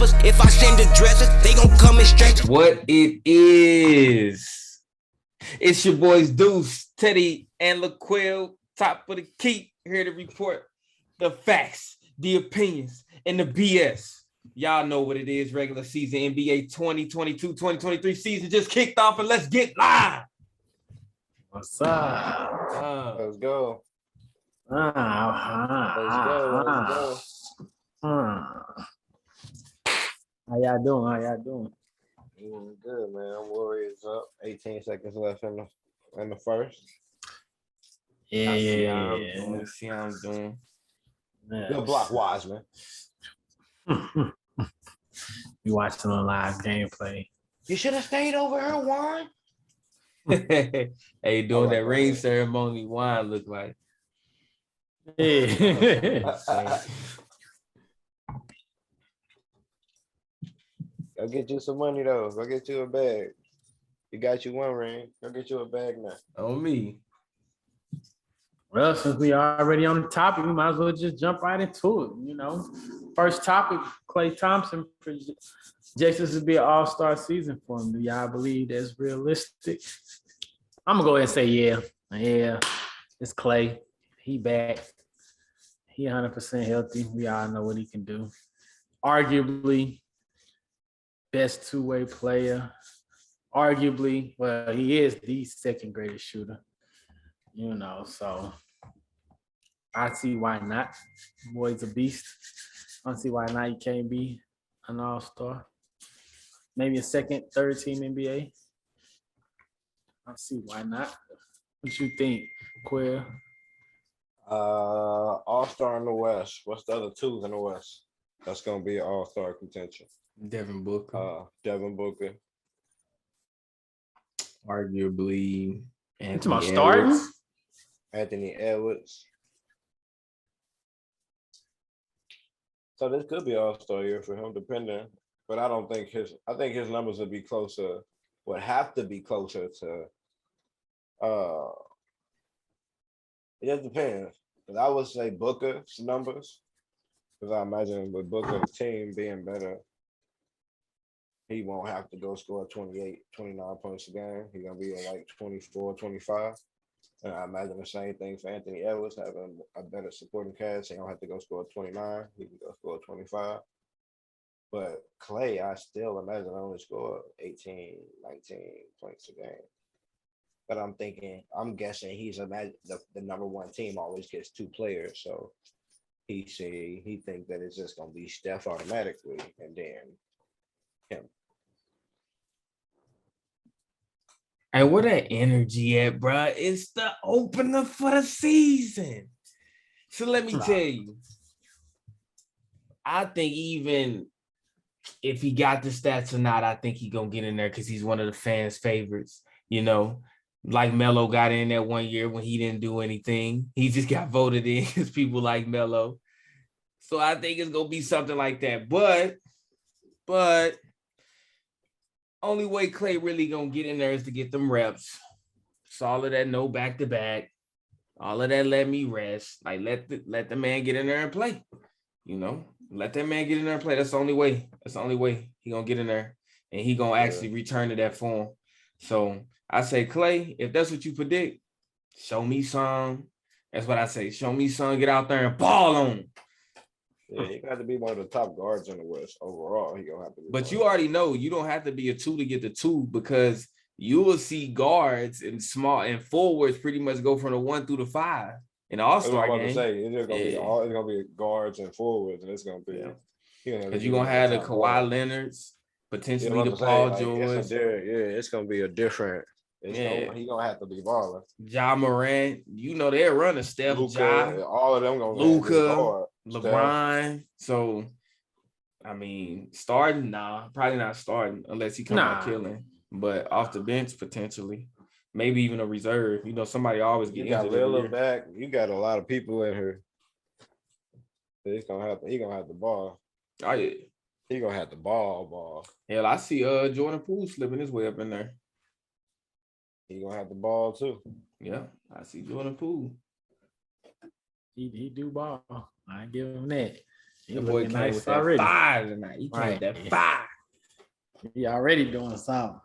rappers. If I send the dressers, they gon' come and stretch. What it is. It's your boys Deuce, Teddy, and LaQuil. Top of the key, here to report the facts, the opinions, and the BS. Y'all know what it is. Regular season NBA 2022-2023 season just kicked off, and let's get live. What's up? Let's go. Let's go. How y'all doing? Doing good, man. Warriors up. 18 seconds left in the first. See how I'm doing. Yes. Good block, Wiseman. You watching on live gameplay. You should have stayed over here, Juan. Hey, doing that ring ceremony, wine look like. Yeah. Go get you some money though. Go get you a bag. You got you one ring. Go get you a bag now. On me. Well, since we are already on the topic, we might as well just jump right into it. You know, first topic: Klay Thompson projects to be an all-star season for him. Do y'all believe that's realistic? I'm gonna go ahead and say yeah. It's Klay. He back. He 100% healthy. We all know what he can do. Arguably, best two-way player. Arguably, well, he is the second greatest shooter. You know, so I see why not. Boy's a beast. I don't see why not. He can't be an all-star. Maybe a second, third team NBA. I see why not. What you think, Queer? All-star in the West. What's the other twos in the West? That's gonna be an all-star contention. Devin Booker. Devin Booker. Arguably. It's about starting. Anthony Edwards. So this could be all-star year for him, depending. But I don't think I think his numbers would be closer, would have to be closer to it just depends. Because I would say Booker's numbers. Because I imagine with Booker's team being better, he won't have to go score 28, 29 points a game. He's going to be at like 24, 25. And I imagine the same thing for Anthony Edwards, having a better supporting cast. He don't have to go score 29. He can go score 25. But Klay, I still imagine only score 18, 19 points a game. But I'm guessing he's the number one team always gets two players. So he think that it's just going to be Steph automatically and then him. Hey, where that energy at, bro? It's the opener for the season. So let me tell you, I think even if he got the stats or not, I think he gonna get in there because he's one of the fans' favorites. You know, like Melo got in that one year when he didn't do anything. He just got voted in because people like Melo. So I think it's gonna be something like that. But only way Klay really gonna get in there is to get them reps. So all of that no back-to-back, all of that let me rest. Like let the man get in there and play. You know, let that man get in there and play. That's the only way. That's the only way he gonna get in there and he gonna actually return to that form. So I say, Klay, if that's what you predict, show me some. That's what I say. Show me some. Get out there and ball on him. Yeah, he got to be one of the top guards in the West overall. He gonna have to be. But you already know you don't have to be a 2 to get the 2 because you will see guards and small and forwards pretty much go from the 1 through the 5 in the All-Star game. To say it's gonna be guards and forwards, and it's gonna be because you're gonna have the Kawhi Leonards, potentially the Paul George. It's gonna be a different. He gonna have to be balling. Ja Morant, you know they're running Steph, Luka, all of them gonna Luka, LeBron. So I mean, starting probably not starting unless he come out killing. But off the bench potentially, maybe even a reserve. You know, somebody always get injured. You got Lillard back. You got a lot of people in here. He gonna have the ball. Oh yeah, he gonna have the ball. Hell, I see Jordan Poole slipping his way up in there. He gonna have the ball too. Yeah, I see Jordan Poole. He do ball. I give him that. He The boy looking came nice with that already. fire tonight. He came Right. with that fire. He already doing something.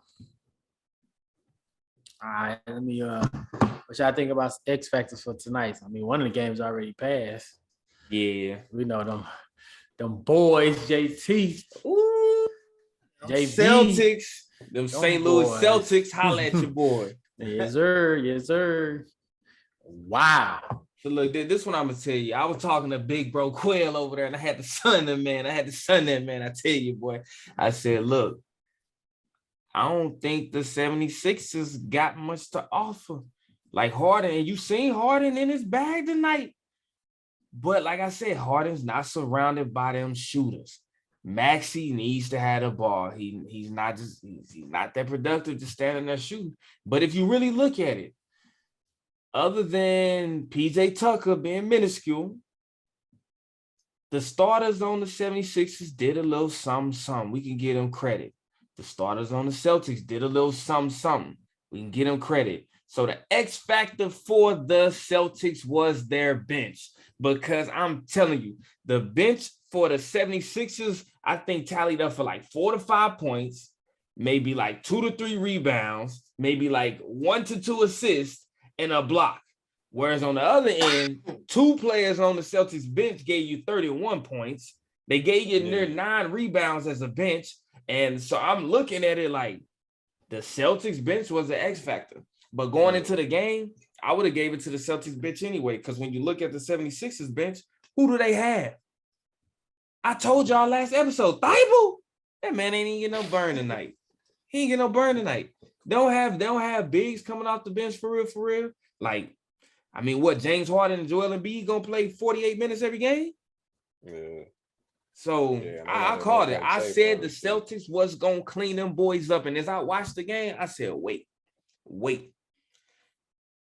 All right, let me what y'all think about X factors for tonight? I mean, one of the games already passed. Yeah. We know them boys, JT, Ooh. JB. Celtics. Them Them St. Louis boys. Celtics. Holla at your boy. Yes, sir. Yes, sir. Wow. So look, this one I'm gonna tell you. I was talking to Big Bro Quail over there, and I had to son that man. I tell you, boy. I said, look, I don't think the 76ers got much to offer. Like Harden, and you seen Harden in his bag tonight. But like I said, Harden's not surrounded by them shooters. Maxey needs to have the ball. He's not that productive just standing there shooting. But if you really look at it, other than PJ Tucker being minuscule, the starters on the 76ers did a little something. We can give them credit. The starters on the Celtics did a little something. We can give them credit. So the X factor for the Celtics was their bench, because I'm telling you, the bench for the 76ers, I think tallied up for like 4 to 5 points, maybe like 2 to 3 rebounds, maybe like 1 to 2 assists and a block. Whereas on the other end, 2 players on the Celtics bench gave you 31 points. They gave you near 9 rebounds as a bench. And so I'm looking at it like the Celtics bench was the X factor. But going into the game, I would have gave it to the Celtics bench anyway, because when you look at the 76ers bench, who do they have? I told y'all last episode, Thibault, that man ain't even get no burn tonight. He ain't get no burn tonight. They don't have bigs coming off the bench for real. Like, I mean, what, James Harden and Joel Embiid gonna play 48 minutes every game? Yeah. So Yeah, I called it. I said the Celtics was gonna clean them boys up. And as I watched the game, I said, wait.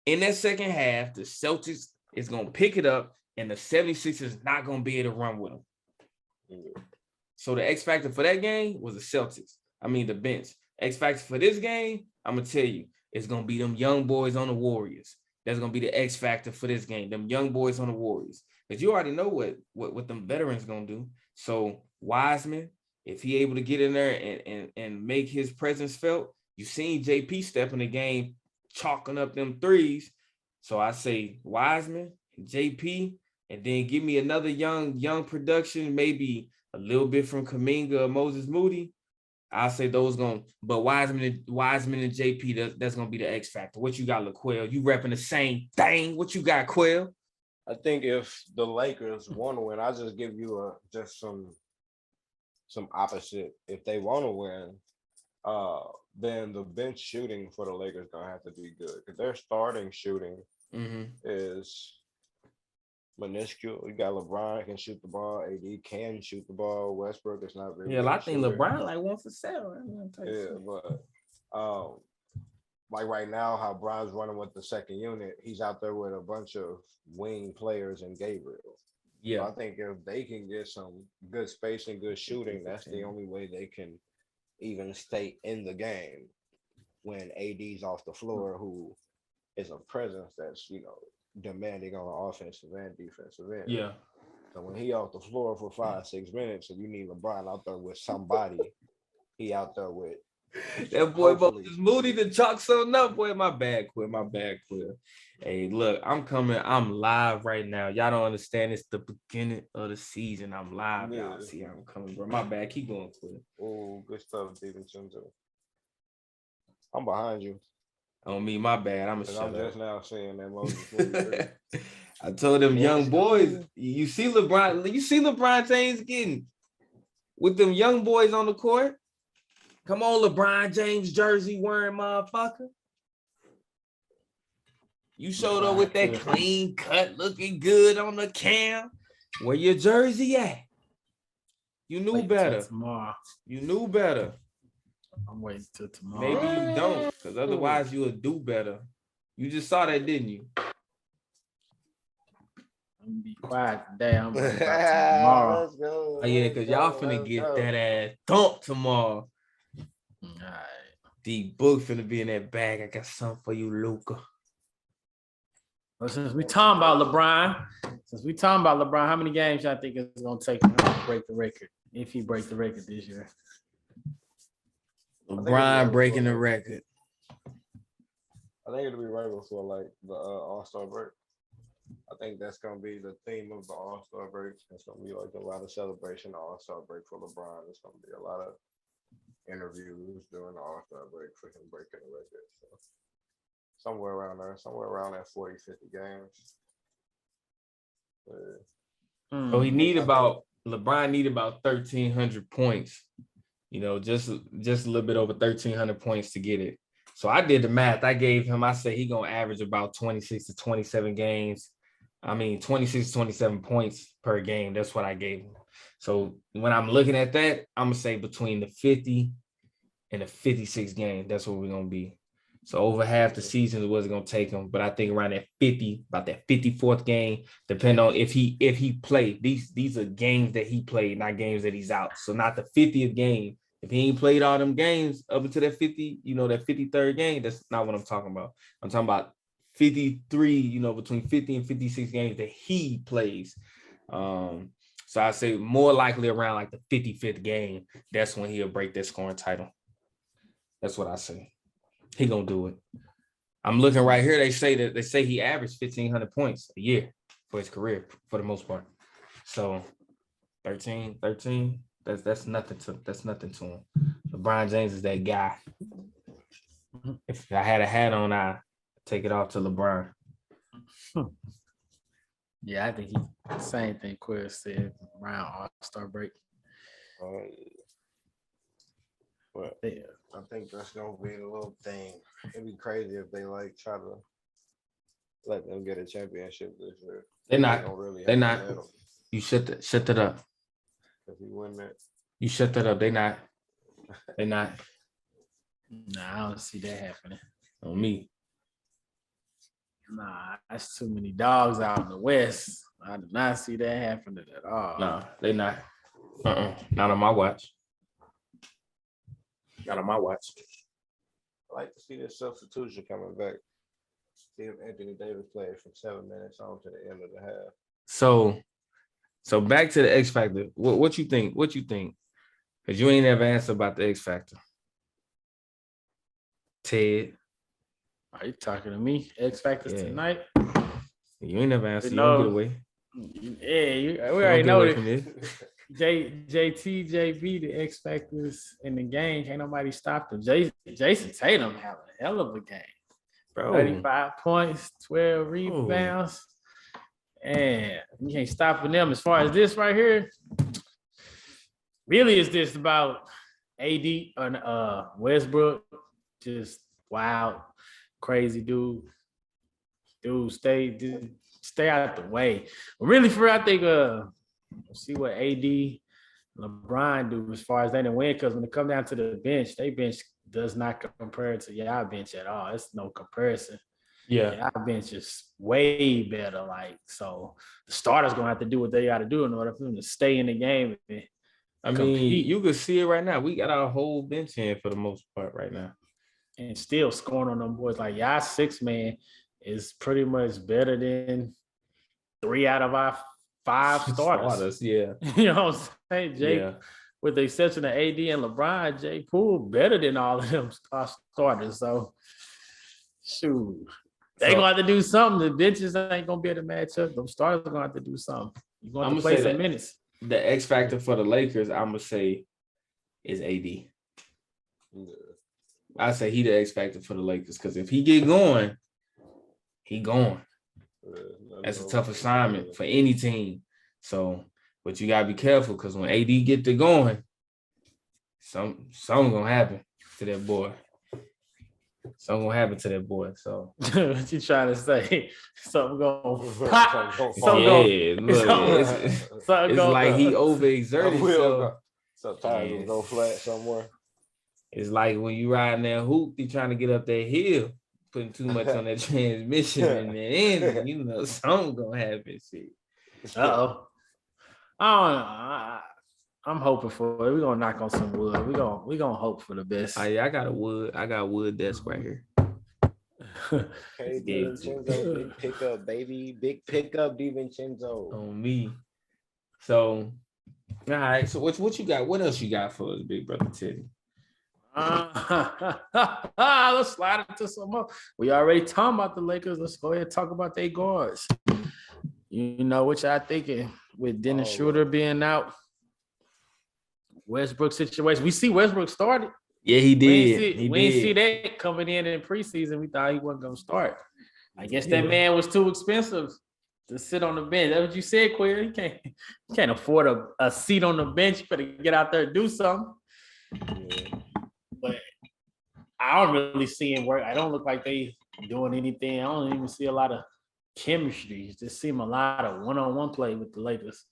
In that second half, the Celtics is gonna pick it up, and the 76ers is not gonna be able to run with them. Yeah. So the X factor for that game was the Celtics. I mean, the bench. X factor for this game, I'm gonna tell you, it's gonna be them young boys on the Warriors. That's gonna be the X factor for this game. Them young boys on the Warriors. But you already know what them veterans gonna do. So Wiseman, if he able to get in there and make his presence felt, you seen JP step in the game, chalking up them threes. So I say Wiseman, JP, and then give me another young production, maybe a little bit from Kuminga or Moses Moody. I say those but Wiseman and JP, that's gonna be the X factor. What you got, LaQuell? You repping the same thing. What you got, Quell? I think if the Lakers want to win, I'll just give you just some opposite. If they want to win, then the bench shooting for the Lakers gonna have to be good, because their starting shooting is minuscule. You got LeBron can shoot the ball, AD can shoot the ball, Westbrook is not really. Yeah, I think LeBron like 1 for 7. Yeah, but like right now, how Bron's running with the second unit, he's out there with a bunch of wing players and Gabriel. Yeah, so I think if they can get some good spacing, good shooting, that's the only way they can even stay in the game when AD's off the floor, who is a presence that's, demanding on offensive and defensive end. Yeah. So when he off the floor for 5-6 minutes, and you need LeBron out there with somebody, he out there with that boy Moses Moody to chalk something up. Boy, my bad, Quill. Hey, look, I'm live right now. Y'all don't understand. It's the beginning of the season. I'm live. Yeah. Y'all see how I'm coming, bro. My bad. Keep going, Quill. Oh, good stuff, DiVincenzo. I'm behind you. On me, my bad. I'm just now saying that Moses Moody. I told them young boys, you see LeBron James getting with them young boys on the court. Come on, LeBron James jersey wearing motherfucker. You showed up with that clean cut, looking good on the cam. Where your jersey at? You knew better. Tomorrow. You knew better. I'm waiting till tomorrow. Maybe you don't, because otherwise you would do better. You just saw that, didn't you? I'm gonna be quiet today. I'm waiting about tomorrow. Let's go. Oh yeah, because y'all finna get that ass dumped tomorrow. All right. D Book finna be in that bag. I got something for you, Luca. Well, since we talking about LeBron, how many games y'all think it's gonna take him to break the record? If he breaks the record this year, LeBron breaking the record. I think it'll be right before like the All-Star break. I think that's gonna be the theme of the All-Star break. It's gonna be like a lot of celebration the All-Star break for LeBron. It's gonna be a lot of interviews during the All-Star break for him breaking the record. So somewhere around there, somewhere around that 40, 50 games. So LeBron need about 1,300 points. You know, just a little bit over 1,300 points to get it. So I did the math. I said he gonna average about 26 to 27 games. 26 to 27 points per game. That's what I gave him. So when I'm looking at that, I'm gonna say between the 50 and the 56 game. That's what we're gonna be. So over half the season is what's gonna take him. But I think around that 50, about that 54th game, depending on if he played. These are games that he played, not games that he's out. So not the 50th game. If he ain't played all them games up until that 50, that 53rd game, that's not what I'm talking about. I'm talking about 53, between 50 and 56 games that he plays. So I say more likely around like the 55th game, that's when he'll break that scoring title. That's what I say. He gonna do it. I'm looking right here. They say he averaged 1,500 points a year for his career for the most part. So 13. That's nothing to him. LeBron James is that guy. If I had a hat on, I'd take it off to LeBron. Yeah, I think same thing Quiz said around All-Star break. But Yeah. I think that's gonna be a little thing. It'd be crazy if they like try to let them get a championship this year. They're not. They're not. You shut that up. If he win that, you shut that up. They're not. Nah, I don't see that happening. On me. Nah, that's too many dogs out in the West. I do not see that happening at all. No, they not. Not on my watch. Not on my watch. I like to see this substitution coming back. See if Anthony Davis plays from 7 minutes on to the end of the half. So back to the X Factor. What you think? What you think? Because you ain't never answered about the X Factor. Ted. Are you talking to me? X Factors tonight? You ain't never answered. You don't get away. Yeah, we already know it. JT, JB, the X Factors in the game. Can't nobody stop them. Jason Tatum have a hell of a game. Bro. 35 points, 12 rebounds. And you can't stop them. As far as this right here, really is this about AD and Westbrook. Just wild, crazy dude. Stay out the way. But really, I think see what AD, LeBron do as far as they didn't win. Because when it comes down to the bench, they bench does not compare to y'all bench at all. It's no comparison. Yeah, y'all bench is way better. Like, so the starters gonna have to do what they got to do in order for them to stay in the game. And you can see it right now. We got our whole bench in for the most part right now, and still scoring on them boys. Like, y'all 6-man is pretty much better than 3 out of our 5 starters. Yeah. You know what I'm saying? With the exception of AD and LeBron, Jay Poole better than all of them starters. So, shoot. They gonna have to do something. The benches ain't gonna be able to match up. Them starters are gonna have to do something. You're gonna have to play some minutes. The X factor for the Lakers, I'm gonna say, is AD. Yeah. I say he the X factor for the Lakers because if he get going, he going. That's a tough assignment for any team. So, but you gotta be careful because when AD get to going, something gonna happen to that boy. Something gonna happen to that boy. So what you trying to say? Something gonna pop. It's like he overexerted himself. Sometimes it'll go flat somewhere. It's like when you riding that hoop, you trying to get up that hill, putting too much on that transmission, and then something gonna happen. Shit. Uh-oh. I don't know. I'm hoping for it. We're gonna knock on some wood. We're gonna hope for the best. I got wood desk right here. Hey, Yeah. DiVincenzo, big pickup, baby. Big pickup, DiVincenzo. On me. So, all right. So what you got? What else you got for us, big brother Teddy? Let's slide into some more. We already talking about the Lakers. Let's go ahead and talk about their guards. You know what y'all thinking with Dennis Schroeder being out? Westbrook situation. We see Westbrook started. Yeah, he did. We didn't see that coming in preseason. We thought he wasn't going to start. I guess that man was too expensive to sit on the bench. That's what you said, Queer. You can't afford a seat on the bench. You better get out there and do something. Yeah. But I don't really see him work. I don't look like they doing anything. I don't even see a lot of chemistry. It just seem a lot of one-on-one play with the Lakers.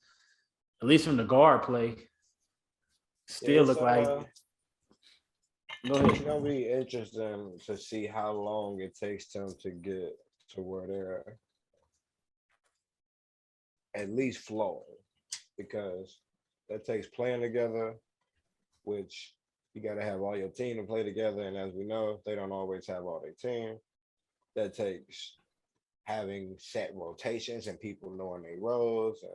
At least from the guard play. Still look like. Go ahead. It's gonna be interesting to see how long it takes them to get to where they're at least flowing, because that takes playing together, which you got to have all your team to play together, and as we know, they don't always have all their team. That takes having set rotations and people knowing their roles. And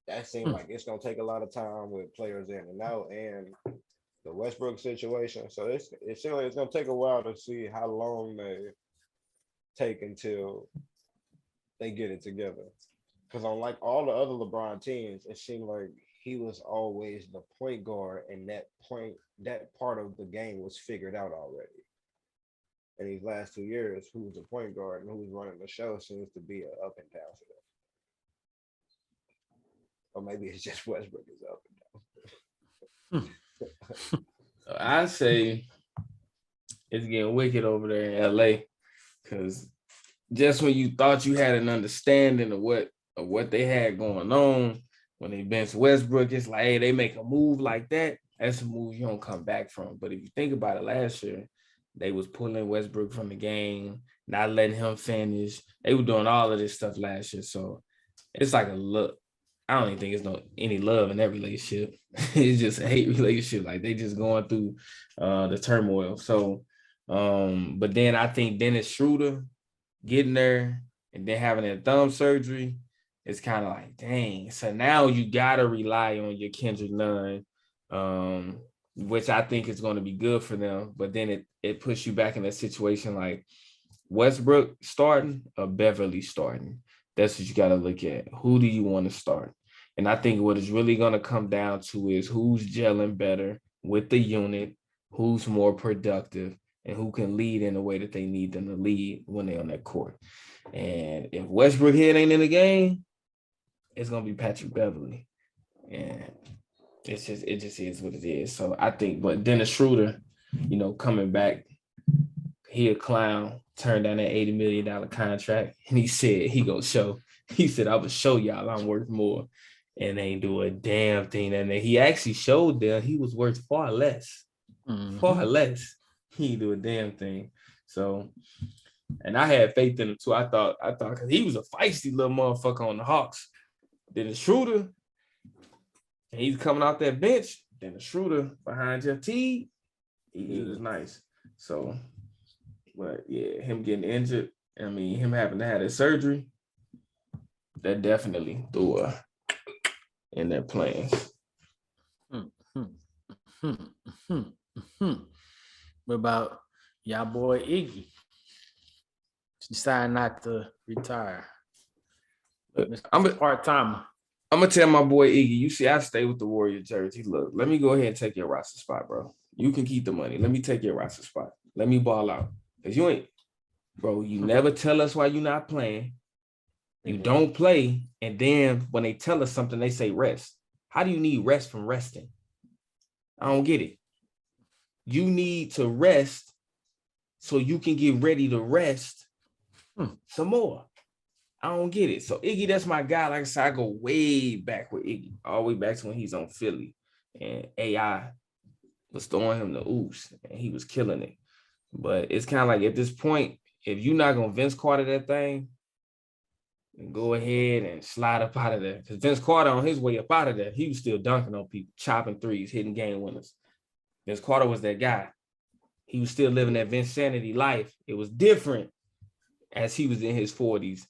that seems like it's gonna take a lot of time with players in and out, and the Westbrook situation. So it seems like it's gonna take a while to see how long they take until they get it together. Because unlike all the other LeBron teams, it seemed like he was always the point guard, and that part of the game was figured out already. In these last 2 years, who's the point guard and who's running the show seems to be an up and down for them. Or maybe it's just Westbrook is up and down. I say it's getting wicked over there in LA, because just when you thought you had an understanding of what they had going on, when they benched Westbrook, it's like, hey, they make a move like that. That's a move you don't come back from. But if you think about it, last year, they was pulling Westbrook from the game, not letting him finish. They were doing all of this stuff last year. So it's like a look. I don't even think it's any love in that relationship. It's just a hate relationship. Like they just going through the turmoil. So, but then I think Dennis Schroeder getting there and then having that thumb surgery, it's kind of like, dang. So now you gotta rely on your Kendrick Nunn, which I think is going to be good for them. But then it puts you back in that situation like Westbrook starting or Beverly starting. That's what you got to look at. Who do you want to start? And I think what it's really going to come down to is who's gelling better with the unit, who's more productive, and who can lead in the way that they need them to lead when they're on that court. And if Westbrook head ain't in the game, it's going to be Patrick Beverly. And it just is what it is. So I think, but Dennis Schroeder, coming back, he a clown, turned down that $80 million contract. And he said, he said, I will show y'all I'm worth more. And they ain't do a damn thing. And then he actually showed them he was worth far less. Far less. He didn't do a damn thing. So, and I had faith in him too. I thought, because he was a feisty little motherfucker on the Hawks. Then the Schroeder, he's coming off that bench. Then the Schroeder behind Jeff Teague, he was nice. So, but yeah, him getting injured, him having to have his surgery, that definitely threw in their plans. What about y'all boy Iggy? Decided not to retire. I'm a part-timer. I'm gonna tell my boy Iggy, you see, I stay with the Warrior jersey. Look, let me go ahead and take your roster spot, bro. You can keep the money. Let me take your roster spot. Let me ball out. Because you ain't, bro, you never tell us why you're not playing. You don't play. And then when they tell us something, they say rest. How do you need rest from resting? I don't get it. You need to rest so you can get ready to rest some more. I don't get it. So Iggy, that's my guy. Like I said, I go way back with Iggy, all the way back to when he's on Philly. And AI was throwing him the oops, and he was killing it. But it's kind of like at this point, if you're not going to Vince Carter that thing, then go ahead and slide up out of there. Because Vince Carter, on his way up out of there, he was still dunking on people, chopping threes, hitting game winners. Vince Carter was that guy. He was still living that Vince Sanity life. It was different, as he was in his 40s.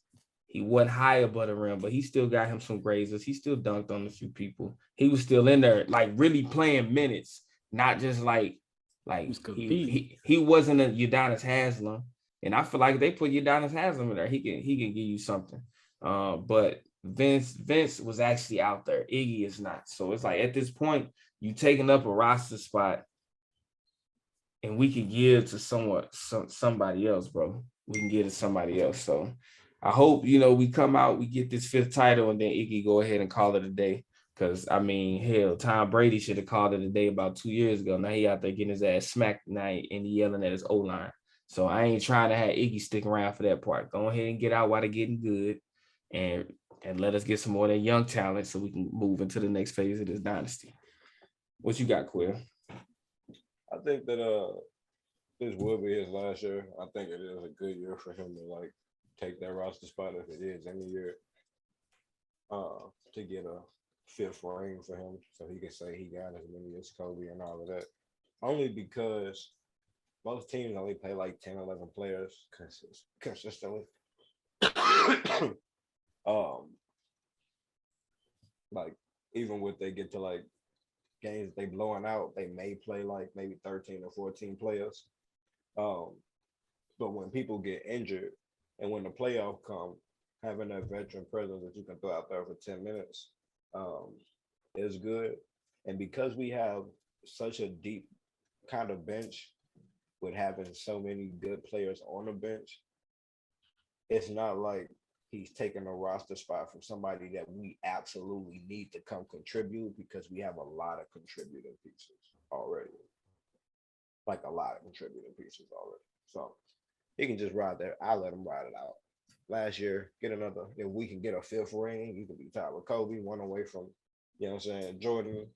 He wasn't high above the rim, but he still got him some grazers. He still dunked on a few people. He was still in there, like really playing minutes, not just like he wasn't a Udonis Haslem. And I feel like if they put Udonis Haslem in there, he can give you something. But Vince was actually out there. Iggy is not. So it's like at this point, you taking up a roster spot, and we could give to somebody else, bro. We can give to somebody else. So I hope, we come out, we get this 5th title, and then Iggy go ahead and call it a day. Because, I mean, hell, Tom Brady should have called it a day about 2 years ago. Now he out there getting his ass smacked tonight and yelling at his O-line. So I ain't trying to have Iggy stick around for that part. Go ahead and get out while they're getting good and let us get some more of that young talent so we can move into the next phase of this dynasty. What you got, Quill? I think that this will be his last year. I think it is a good year for him to take that roster spot if it is any year. To get a 5th ring for him, so he can say he got as many as Kobe and all of that. Only because most teams only play like 10, 11 players consistently. Like even when they get to like games they blowing out, they may play like maybe 13 or 14 players. But when people get injured and when the playoff come, having that veteran presence that you can throw out there for 10 minutes is good. And because we have such a deep kind of bench with having so many good players on the bench, it's not like he's taking a roster spot from somebody that we absolutely need to come contribute, because we have a lot of contributing pieces already. Like a lot of contributing pieces already. So he can just ride there. I let him ride it out. Last year, get another. If we can get a 5th ring, you can be tied with Kobe, one away from, Jordan.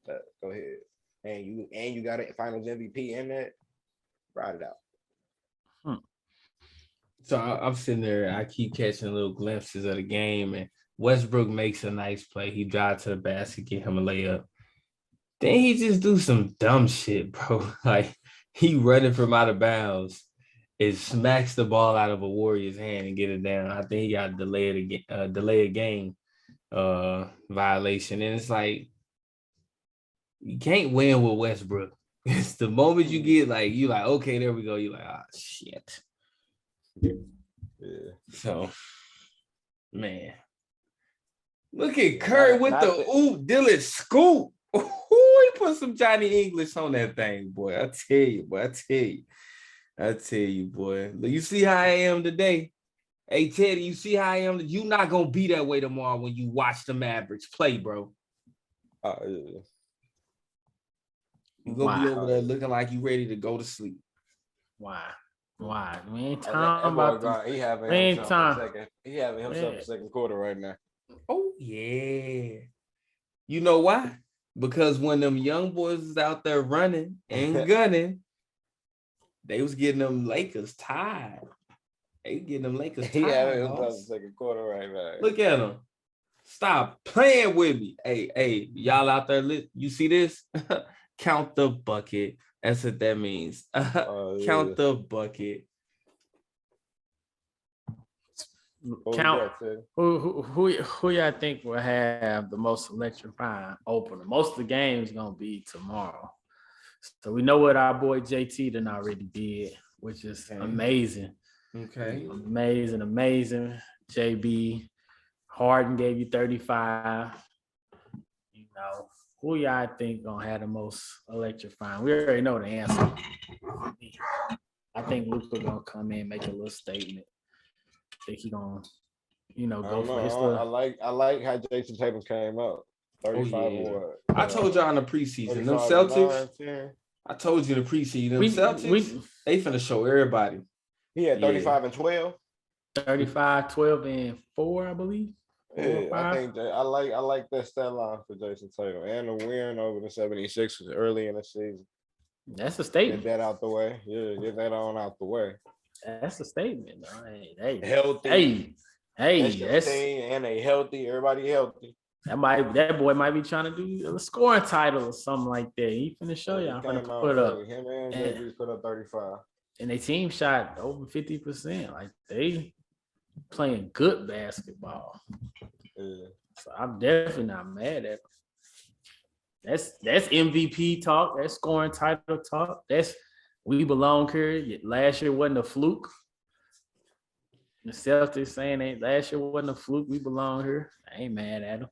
Go ahead. And you got a Finals MVP in that. Ride it out. So I'm sitting there. I keep catching little glimpses of the game, and Westbrook makes a nice play. He drives to the basket, get him a layup. Then he just do some dumb shit, bro. Like he running from out of bounds. It smacks the ball out of a Warrior's hand and get it down. I think he got a delay a game violation. And it's like, you can't win with Westbrook. It's the moment you get you okay, there we go. You're like, shit. Yeah. So, man. Look at Curry with the Dylan scoop. He put some Johnny English on that thing, boy. I tell you, boy. You see how I am today? Hey, Teddy, you see how I am? You not going to be that way tomorrow when you watch the Mavericks play, bro. Yeah. You're going to be over there looking like you ready to go to sleep. Why? We ain't talking about he having himself a second quarter right now. Oh, yeah. You know why? Because when them young boys is out there running and gunning, they was getting them Lakers tired. He having himself a second quarter right now. Look at him. Stop playing with me. Hey, y'all out there, you see this? Count the bucket. That's what that means. Count the bucket. Count who y'all think will have the most electrifying opener? Most of the games gonna be tomorrow. So we know what our boy JT done already did, which is amazing. Okay. Amazing. JB Harden gave you 35. Who y'all think gonna have the most electrifying? We already know the answer. I think Luka gonna come in, make a little statement. I think he gonna, go for his little. I like how Jason Tatum came up. 35 or what? I told y'all in the preseason, them Celtics. I told you in the preseason, them Celtics, they finna show everybody. He had 35 and 12. 35, 12, and 4, I believe. Yeah, I think that I like that stat line for Jason Tatum and the win over the 76ers early in the season. That's a statement. Get that out the way. Yeah, get that on out the way. That's a statement. Hey, healthy. Hey, that's and they healthy. Everybody healthy. That boy might be trying to do a scoring title or something like that. He finna show y'all. Him and JB put up 35. and their team shot over 50%. Like they playing good basketball. Yeah. So I'm definitely not mad at them. That's MVP talk. That's scoring title talk. That's we belong here. Last year wasn't a fluke. The Celtics saying that last year wasn't a fluke. We belong here. I ain't mad at them.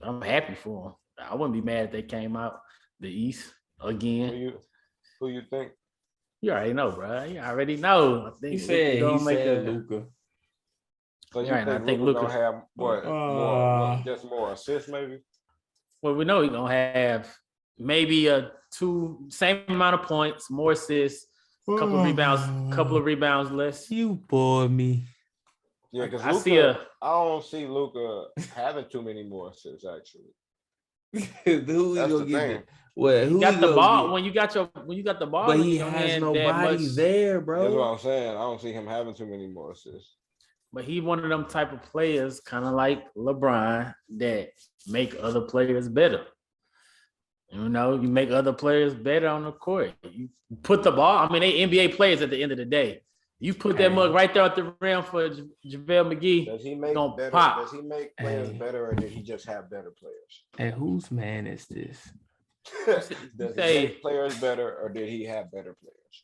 I'm happy for them. I wouldn't be mad if they came out the East again. Who you think? You already know, bro. You already know. I think He said Luka. So you Right, think I think Luka Luka. gonna have more, just more assists, maybe? Well, we know he's gonna have maybe same amount of points, more assists, couple of rebounds less. You bore me. Yeah, because I don't see Luka having too many more assists, actually. Who That's gonna the get thing. it? Well, you got the ball when you got the ball. But in he your has hand nobody there, That's what bro. I'm saying. I don't see him having too many more assists. But he one of them type of players, kind of like LeBron, that make other players better. You know, you make other players better on the court. You put the ball. I mean, they NBA players at the end of the day. You put that mug right there at the rim for JaVale McGee. Does he make gonna better? pop. Does he make players better, or did he just have better players? And whose man is this? Does he make players better, or did he have better players?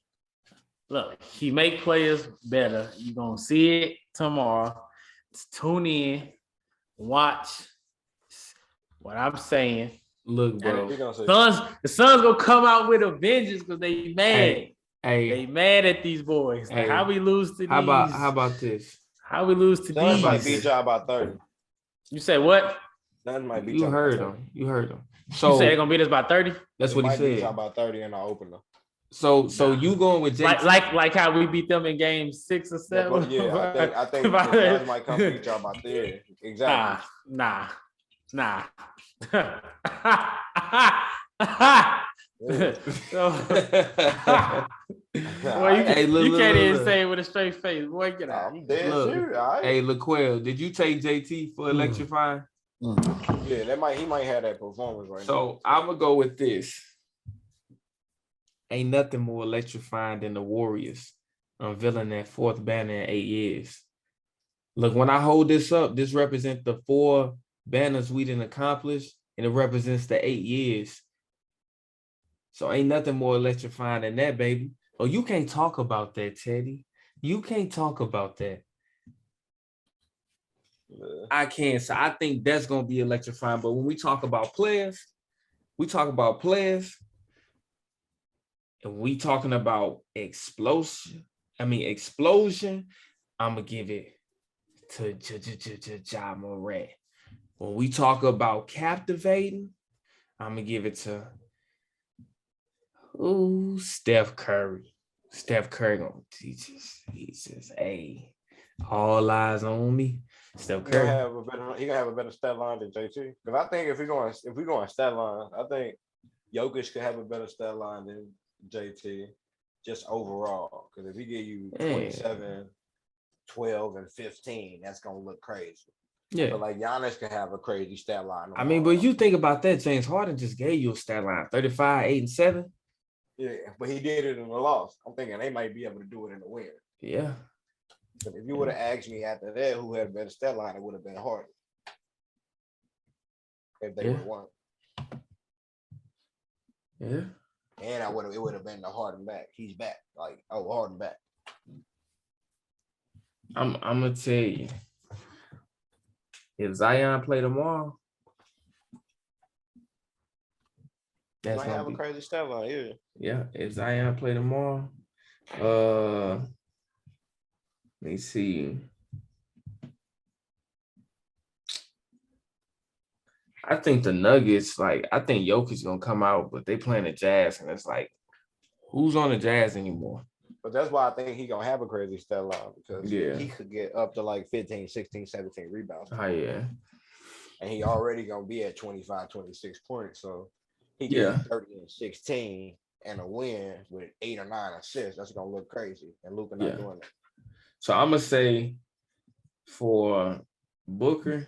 Look, he make players better. You're going to see it tomorrow. Tune in, watch what I'm saying. Look, bro. The Suns going to come out with a vengeance because they mad. Hey, they mad at these boys. Like, how we lose to these? How about this? How we lose to Suns these? might beat y'all by 30. You said what? Suns might beat you y'all heard by 30. him. You heard him. So you said they're going to beat us by 30? That's what he said. Beat y'all by 30 in our opener. So you going with JT? Like how we beat them in game 6 or 7? Yeah, I think the Suns might come beat y'all by 30. Exactly. Nah. Boy, you can't even say it with a straight face. Boy, get out. I'm dead serious. Right. Hey, LaQuell, did you take JT for electrifying? Yeah, he might have that performance right now. So I'm gonna go with this. Ain't nothing more electrifying than the Warriors unveiling that fourth banner in 8 years. Look, when I hold this up, this represents the 4 banners we didn't accomplish, and it represents the 8 years. So ain't nothing more electrifying than that, baby. Oh, you can't talk about that, Teddy. You can't talk about that. Yeah. I can't. So I think that's going to be electrifying. But when we talk about players, and we talking about explosion, I'm going to give it to Ja Morant. When we talk about captivating, I'm going to give it to Steph Curry. Steph Curry gonna teach us. He says, "Hey, all eyes on me." Steph Curry. He gonna have a better stat line than JT. Because I think if we going stat line, I think Jokic could have a better stat line than JT, just overall. Because if he give you 27, 12, and 15, that's gonna look crazy. Yeah, but like Giannis could have a crazy stat line. I mean, but you think about that, James Harden just gave you a stat line: 35, 8, and 7. Yeah, but he did it in the loss. I'm thinking they might be able to do it in the win. Yeah. But if you would have asked me after that who had a better stat line, it would have been Harden. If they would have won. Yeah. And it would have been the Harden back. He's back. Like, Harden back. I'm gonna tell you. If Zion play tomorrow, that's might have a crazy stat line, yeah. Yeah, if Zion play tomorrow, let me see. I think the Nuggets, I think Jokic's gonna come out, but they playing the Jazz, and it's like, who's on the Jazz anymore? But that's why I think he gonna have a crazy stat line, because he could get up to like 15, 16, 17 rebounds. Oh, yeah. And he already gonna be at 25, 26 points. So he gets 30 and 16 and a win with 8 or 9 assists. That's gonna look crazy. And Luka not doing that. So I'm gonna say for Booker,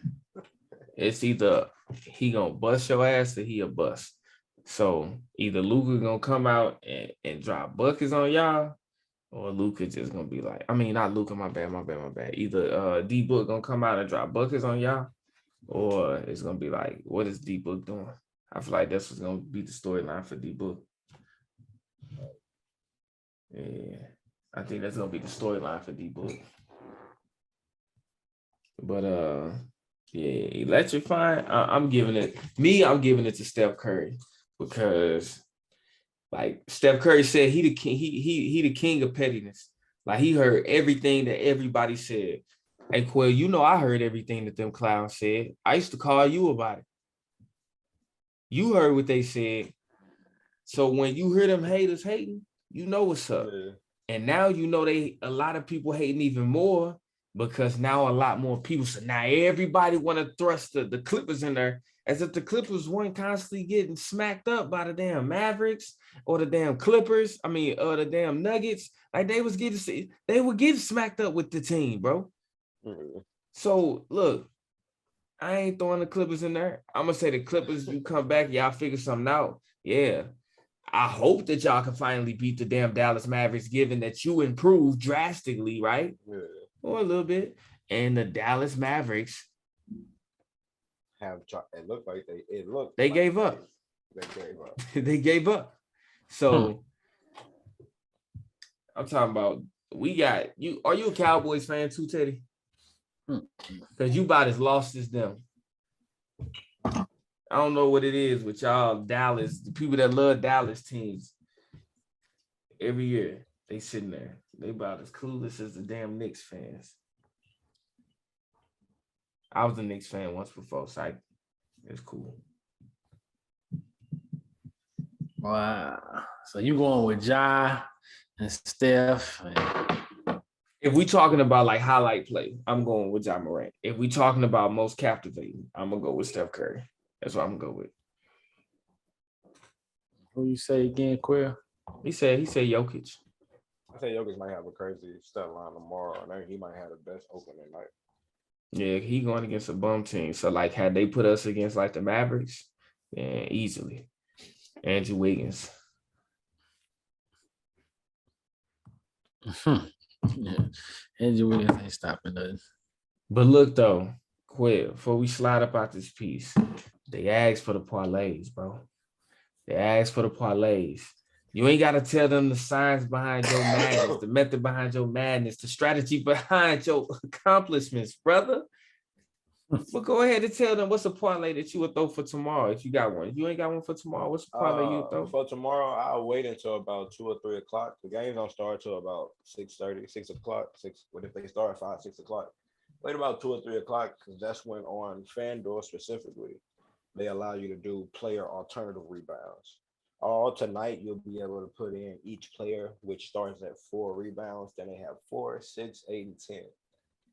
it's either he gonna bust your ass or he a bust. So either Luka gonna come out and drop buckets on y'all, Or Luka just gonna be like, I mean, not Luka, my bad. Either D Book gonna come out and drop buckets on y'all, or it's gonna be like, what is D Book doing? I feel like that's what's gonna be the storyline for D Book. Yeah, I think that's gonna be the storyline for D Book. But yeah, electrifying. I'm giving it to Steph Curry because, like Steph Curry said, he the king. He the king of pettiness. Like he heard everything that everybody said. Hey, Quill, you know I heard everything that them clowns said. I used to call you about it. You heard what they said. So when you hear them haters hating, you know what's up. Yeah. And now you know a lot of people hating even more because now a lot more people. So now everybody want to thrust the Clippers in there as if the Clippers weren't constantly getting smacked up by the damn Mavericks or the damn Clippers. I mean, or the damn Nuggets. Like they were getting smacked up with the team, bro. Mm-hmm. So look, I ain't throwing the Clippers in there. I'm gonna say the Clippers, you come back, y'all figure something out. Yeah. I hope that y'all can finally beat the damn Dallas Mavericks, given that you improved drastically, right? Yeah. Or a little bit. And the Dallas Mavericks It looked like they gave up. They gave up. They gave up. So I'm talking about we got you. Are you a Cowboys fan too, Teddy? Because you about as lost as them. I don't know what it is with y'all Dallas, the people that love Dallas teams. Every year they sitting there. They about as clueless as the damn Knicks fans. I was a Knicks fan once before, so it's cool. Wow. So you going with Ja and Steph? If we talking about like highlight play, I'm going with Ja Morant. If we talking about most captivating, I'm gonna go with Steph Curry. That's what I'm gonna go with. Who you say again, Quill? He said Jokic. I think Jokic might have a crazy stat line tomorrow, and he might have the best opening night. Yeah, he going against a bum team. So like, had they put us against like the Mavericks, yeah, easily. Andrew Wiggins. Yeah. Andrew Wiggins ain't stopping nothing. But look though, quick before we slide up out this piece, they asked for the parlays, bro. They asked for the parlays. You ain't got to tell them the science behind your madness, the method behind your madness, the strategy behind your accomplishments, brother. But go ahead and tell them what's a parlay that you would throw for tomorrow if you got one. If you ain't got one for tomorrow, what's a parlay you would throw? For tomorrow, I'll wait until about 2 or 3 o'clock. The games don't start till about 6:30, 6 o'clock. What if they start at 5, 6 o'clock? Wait about 2 or 3 o'clock because that's when on FanDuel specifically, they allow you to do player alternative rebounds. All tonight, you'll be able to put in each player, which starts at 4 rebounds. Then they have 4, 6, 8, and 10.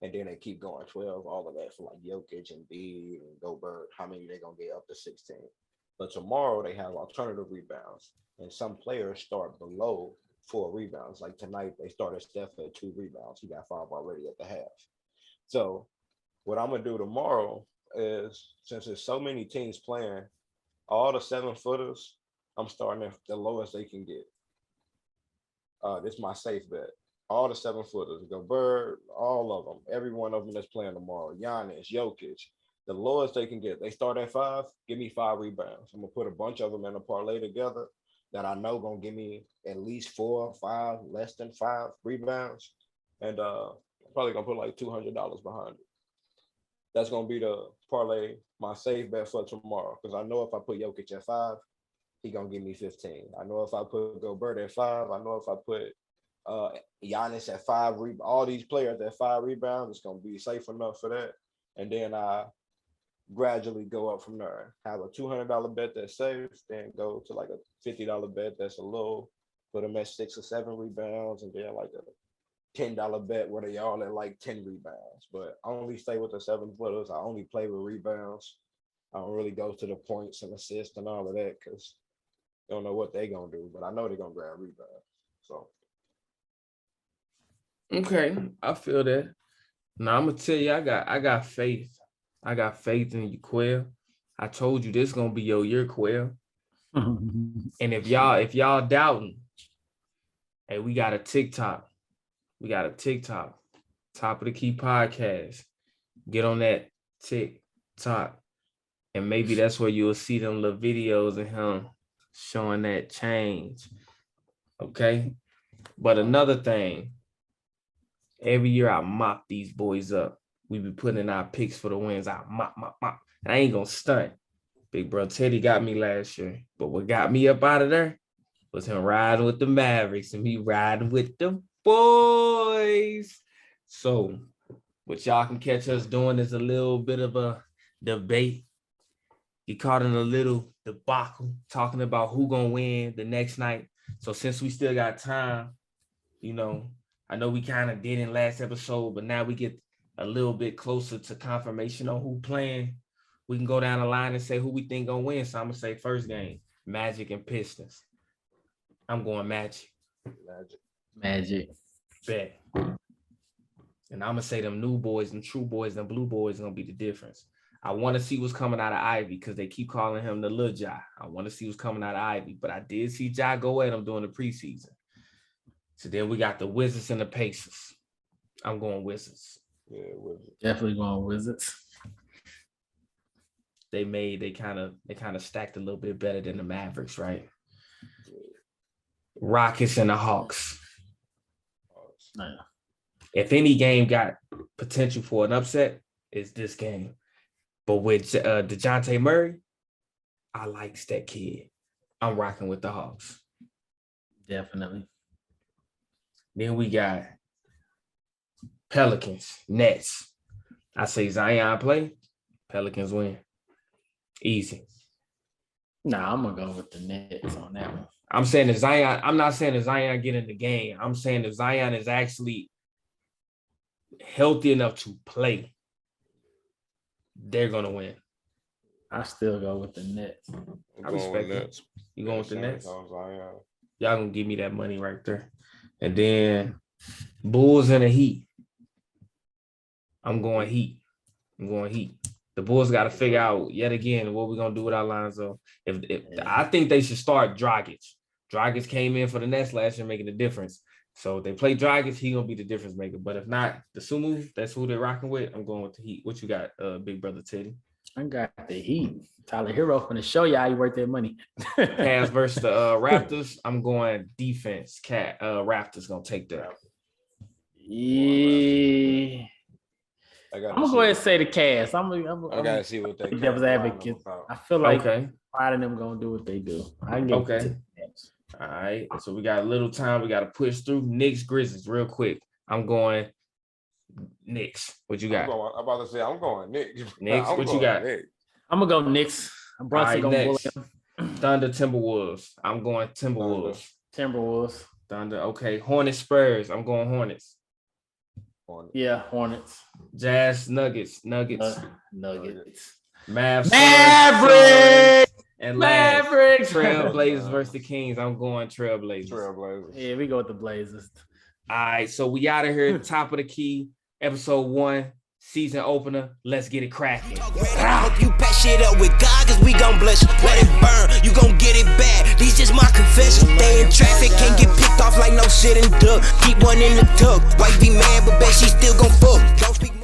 And then they keep going 12, all of that for like Jokic and B and Gobert, how many they going to get up to 16. But tomorrow they have alternative rebounds. And some players start below 4 rebounds. Like tonight, they started Steph at 2 rebounds. He got 5 already at the half. So what I'm going to do tomorrow is, since there's so many teams playing, all the 7-footers, I'm starting at the lowest they can get. This is my safe bet. All the 7-footers, Gobert, all of them, every one of them that's playing tomorrow, Giannis, Jokic, the lowest they can get. They start at 5, give me 5 rebounds. I'm going to put a bunch of them in a parlay together that I know going to give me at least 4, 5, less than 5 rebounds. And I'm probably going to put like $200 behind it. That's going to be the parlay, my safe bet for tomorrow. Because I know if I put Jokic at 5, he going to give me 15. I know if I put Gobert at 5, I know if I put Giannis at 5, all these players at 5 rebounds, it's gonna be safe enough for that. And then I gradually go up from there. Have a $200 bet that's safe, then go to like a $50 bet that's a little, put them at 6 or 7 rebounds, and then like a $10 bet where they all at like 10 rebounds. But I only stay with the 7-footers. I only play with rebounds. I don't really go to the points and assists and all of that because I don't know what they're gonna do, but I know they're gonna grab rebounds. So. Okay, I feel that. Now I'm gonna tell you, I got faith. I got faith in you, Quill. I told you this is gonna be your year, Quill. And if y'all doubting, hey, we got a TikTok. We got a TikTok, Top of the Key podcast. Get on that TikTok. And maybe that's where you'll see them little videos of him showing that change. Okay. But another thing, every year I mop these boys up. We be putting in our picks for the wins. I mop. And I ain't gonna stunt. Big bro Teddy got me last year. But what got me up out of there was him riding with the Mavericks and me riding with the boys. So what y'all can catch us doing is a little bit of a debate. Get caught in a little debacle, talking about who gonna win the next night. So since we still got time, you know, I know we kind of did in last episode, but now we get a little bit closer to confirmation on who playing. We can go down the line and say who we think gonna win. So I'm gonna say first game, Magic and Pistons. I'm going Magic. Magic. Bet. And I'm gonna say them new boys, them true boys, them blue boys gonna be the difference. I want to see what's coming out of Ivy because they keep calling him the Lil Ja. I want to see what's coming out of Ivy, but I did see Ja go at him during the preseason. So then we got the Wizards and the Pacers. I'm going Wizards. Yeah, Wizards. Definitely going Wizards. They kind of stacked a little bit better than the Mavericks, right? Rockets and the Hawks. Yeah. If any game got potential for an upset, it's this game. But with DeJounte Murray, I like that kid. I'm rocking with the Hawks. Definitely. Then we got Pelicans, Nets. I say Zion play, Pelicans win. Easy. Nah, I'm gonna go with the Nets on that one. I'm saying that Zion, I'm not saying that Zion get in the game. I'm saying that Zion is actually healthy enough to play. They're gonna win. I still go with the Nets. I respect it. You going with the Nets? Y'all gonna give me that money right there. And then Bulls and the Heat. I'm going Heat. The Bulls got to figure out yet again what we're gonna do with our Lonzo. If I think they should start Dragic. Dragic came in for the Nets last year, making a difference. So if they play Dragic, he gonna be the difference maker. But if not, the Sumu, that's who they're rocking with. I'm going with the Heat. What you got, big brother Teddy? I got the Heat. Tyler Hero finna show you how you worth that money. Cavs versus the Raptors. I'm going defense. Raptors gonna take that. Yeah. I'm gonna go ahead and say the Cavs. I gotta see what they devil's advocate. I feel like part of them gonna do what they do. I get to the Cavs. All right. So we got a little time. We got to push through. Knicks, Grizzlies, real quick. I'm going Knicks. What you got? I'm about to say I'm going Knicks. Knicks. What you got? I'm gonna go Knicks. Brunson gonna bully them. Thunder, Timberwolves. I'm going Timberwolves. Timberwolves. Thunder. Okay. Hornets, Spurs. I'm going Hornets. Yeah, Hornets. Jazz, Nuggets. Nuggets. Mavericks. And Mavericks. Trailblazers versus the Kings. I'm going Trailblazers. Yeah, we go with the Blazers. All right, so we out of here. Top of the Key, episode 1, season opener. Let's get it cracking. Hope you pack shit up with God, cause we gon' bless you. Let it burn, you gon' get it back. These just my confession. They in traffic, can't get picked off like no shit and duck. Keep one in the tug. Wife be mad, but bet she still gon' fuck. Don't speak